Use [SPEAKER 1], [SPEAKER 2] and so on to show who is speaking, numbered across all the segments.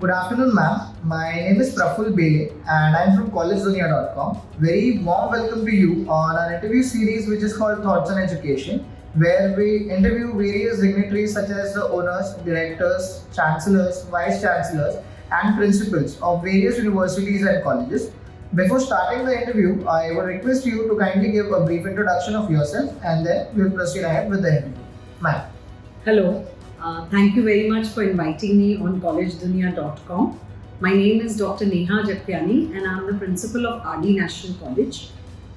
[SPEAKER 1] Good afternoon, ma'am. My name is Praful Bele and I'm from collegedunia.com. Very warm welcome to you on our interview series which is called Thoughts on Education, where we interview various dignitaries such as the owners, directors, chancellors, vice chancellors, and principals of various universities and colleges. Before starting the interview, I would request you to kindly give a brief introduction of yourself and then we'll proceed ahead with the interview. Ma'am.
[SPEAKER 2] Hello. Thank you very much for inviting me on collegedunia.com. My name is Dr. Neha Jagtiani and I'm the principal of RD National College.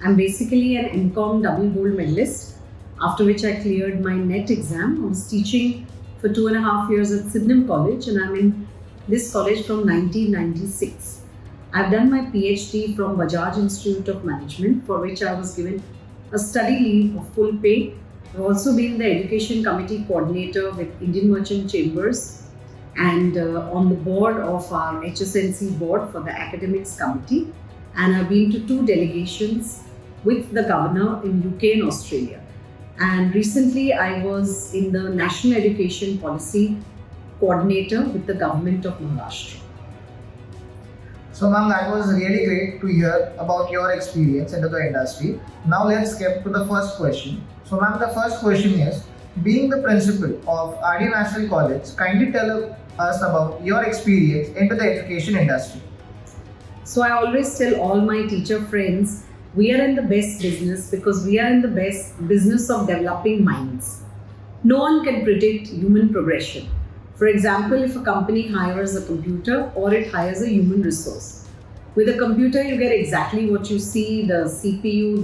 [SPEAKER 2] I'm basically an MCOM double gold medalist, after which I cleared my NET exam. I was teaching for 2.5 years at Sydenham College and I'm in this college from 1996. I've done my PhD from Bajaj Institute of Management, for which I was given a study leave of full pay. I've also been the Education Committee Coordinator with Indian Merchant Chambers and on the board of our HSNC board for the Academics Committee. And I've been to 2 delegations with the Governor in UK and Australia. And recently I was in the National Education Policy Coordinator with the Government of Maharashtra.
[SPEAKER 1] So ma'am, that was really great to hear about your experience into the industry. Now let's get to the first question. So ma'am, the first question is, being the principal of RD National College, kindly tell us about your experience into the education industry.
[SPEAKER 2] So I always tell all my teacher friends, we are in the best business because we are in the best business of developing minds. No one can predict human progression. For example, if a company hires a computer or it hires a human resource. With a computer, you get exactly what you see, the CPU,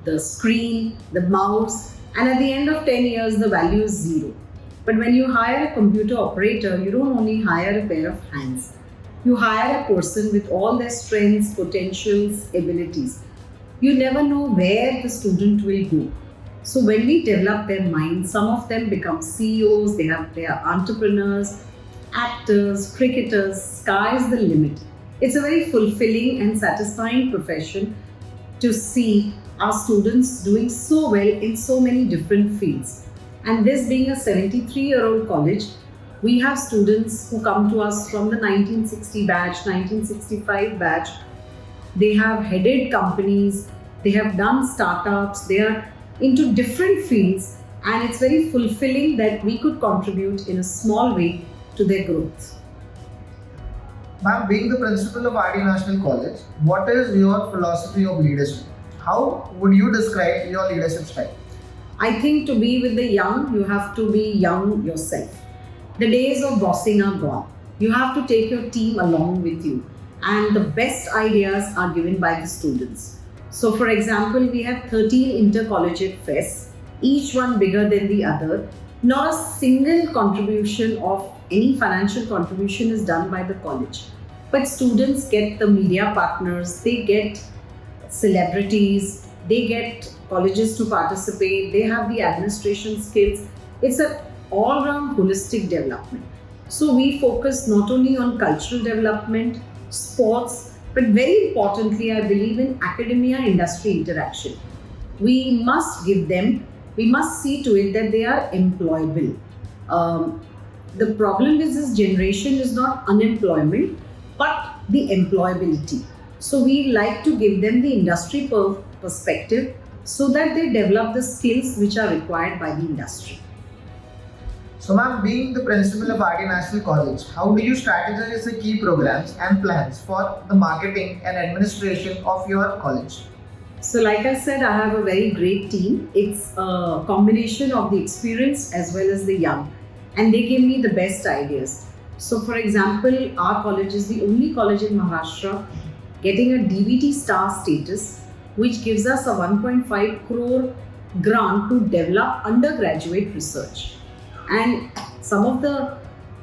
[SPEAKER 2] the screen, the mouse, and at the end of 10 years, the value is 0. But when you hire a computer operator, you don't only hire a pair of hands. You hire a person with all their strengths, potentials, abilities. You never know where the student will go. So when we develop their minds, some of them become CEOs, they are entrepreneurs, actors, cricketers. Sky is the limit. It's a very fulfilling and satisfying profession to see our students doing so well in so many different fields. And this being a 73-year-old college, we have students who come to us from the 1960 batch, 1965 batch. They have headed companies, they have done startups, they are into different fields, and it's very fulfilling that we could contribute in a small way to their growth.
[SPEAKER 1] Ma'am, being the principal of RD National College, what is your philosophy of leadership? How would you describe your leadership style?
[SPEAKER 2] I think to be with the young, you have to be young yourself. The days of bossing are gone. You have to take your team along with you, and the best ideas are given by the students. So for example, we have 13 intercollegiate fests, each one bigger than the other. Not a single contribution of any financial contribution is done by the college. But students get the media partners, they get celebrities, they get colleges to participate, they have the administration skills. It's an all-round holistic development. So we focus not only on cultural development, sports, but very importantly, I believe in academia-industry interaction. We must see to it that they are employable. The problem with this generation is not unemployment, but the employability. So we like to give them the industry perspective so that they develop the skills which are required by the industry.
[SPEAKER 1] So ma'am, being the principal of RD National College, how do you strategize the key programs and plans for the marketing and administration of your college?
[SPEAKER 2] So like I said, I have a very great team. It's a combination of the experienced as well as the young, and they give me the best ideas. So for example, our college is the only college in Maharashtra getting a DVT star status, which gives us a 1.5 crore grant to develop undergraduate research. And some of the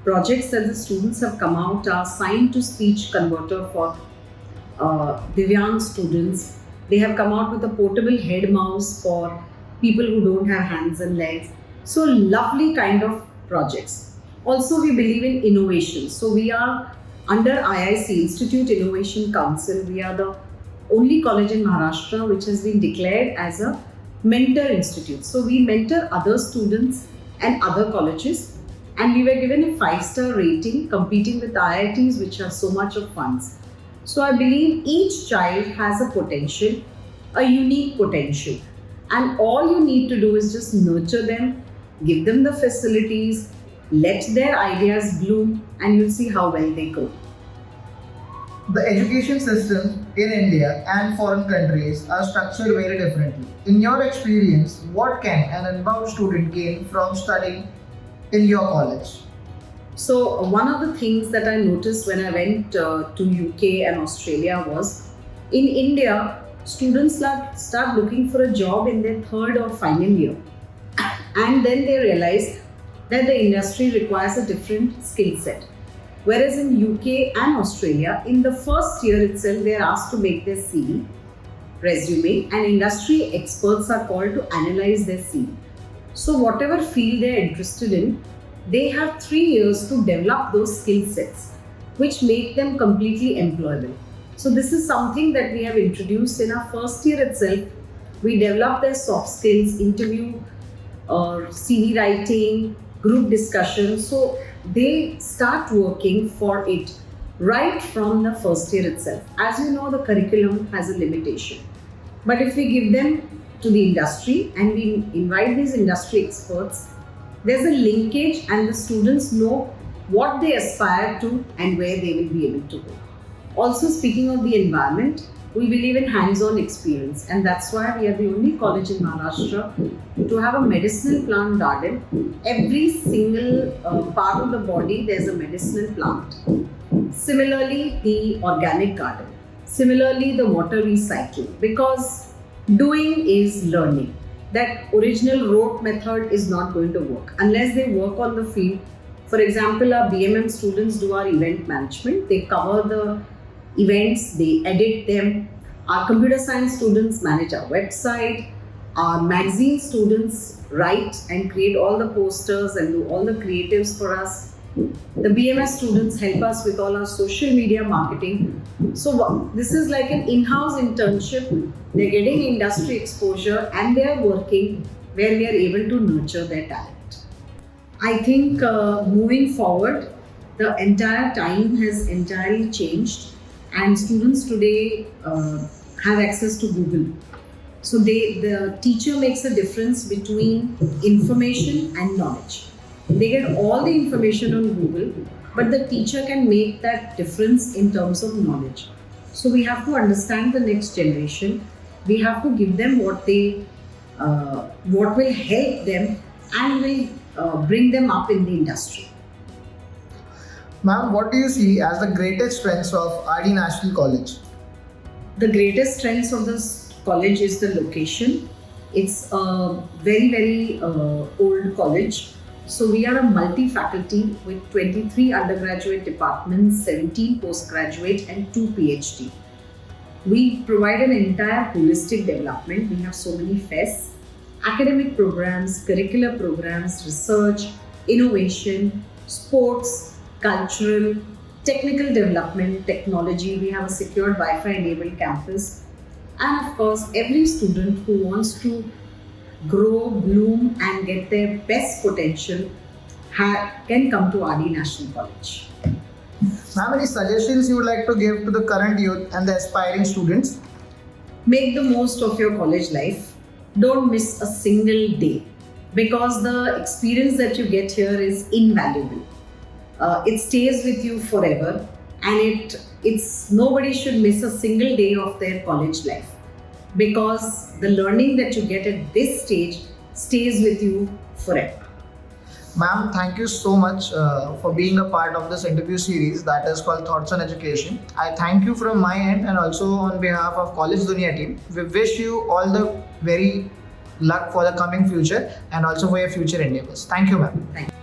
[SPEAKER 2] projects that the students have come out are sign-to-speech converter for Divyang students. They have come out with a portable head mouse for people who don't have hands and legs. So lovely kind of projects. Also, we believe in innovation. So we are under IIC, Institute Innovation Council. We are the only college in Maharashtra which has been declared as a mentor institute. So we mentor other students and other colleges And we were given a 5-star rating, competing with IITs, which have so much of funds. So I believe each child has a potential, a unique potential. And all you need to do is just nurture them, give them the facilities, let their ideas bloom, and you'll see how well they grow.
[SPEAKER 1] The education system in India and foreign countries are structured very differently. In your experience, what can an inbound student gain from studying in your college?
[SPEAKER 2] So one of the things that I noticed when I went to UK and Australia was, in India, students start looking for a job in their third or final year, and then they realize that the industry requires a different skill set. Whereas in UK and Australia, in the first year itself, they are asked to make their CV, resume, and industry experts are called to analyze their CV. So whatever field they are interested in, they have 3 years to develop those skill sets, which make them completely employable. So this is something that we have introduced in our first year itself. We develop their soft skills, interview, or CV writing, group discussion. So they start working for it right from the first year itself. As you know, the curriculum has a limitation. But if we give them to the industry and we invite these industry experts, there's a linkage and the students know what they aspire to and where they will be able to go. Also, speaking of the environment, we believe in hands-on experience, and that's why we are the only college in Maharashtra to have a medicinal plant garden. Every single part of the body, there's a medicinal plant. Similarly, the organic garden. Similarly, the water recycling, because doing is learning. That original rote method is not going to work unless they work on the field. For example, our BMM students do our event management. They cover the events, they edit them. Our computer science students manage our website. Our magazine students write and create all the posters and do all the creatives for us. The BMS students help us with all our social media marketing. So this is like an in-house internship. They're getting industry exposure and they're working where we are able to nurture their talent. I think moving forward, the entire time has entirely changed. And students today have access to Google. So the teacher makes a difference between information and knowledge. They get all the information on Google, but the teacher can make that difference in terms of knowledge. So we have to understand the next generation. We have to give them what will help them and will bring them up in the industry.
[SPEAKER 1] Ma'am, what do you see as the greatest strengths of RD National College?
[SPEAKER 2] The greatest strengths of this college is the location. It's a very, very old college. So we are a multi-faculty with 23 undergraduate departments, 17 postgraduate and 2 PhD. We provide an entire holistic development. We have so many fests, academic programs, curricular programs, research, innovation, sports, cultural, technical development, technology. We have a secured Wi-Fi enabled campus. And of course, every student who wants to grow, bloom and get their best potential can come to RD National College.
[SPEAKER 1] Ma'am, any suggestions you would like to give to the current youth and the aspiring students?
[SPEAKER 2] Make the most of your college life. Don't miss a single day, because the experience that you get here is invaluable. It stays with you forever, and it's nobody should miss a single day of their college life, because the learning that you get at this stage stays with you forever.
[SPEAKER 1] Ma'am, thank you so much for being a part of this interview series that is called Thoughts on Education. I thank you from my end and also on behalf of College Dunia team. We wish you all the very luck for the coming future and also for your future endeavors. Thank you, ma'am.
[SPEAKER 2] Thank you.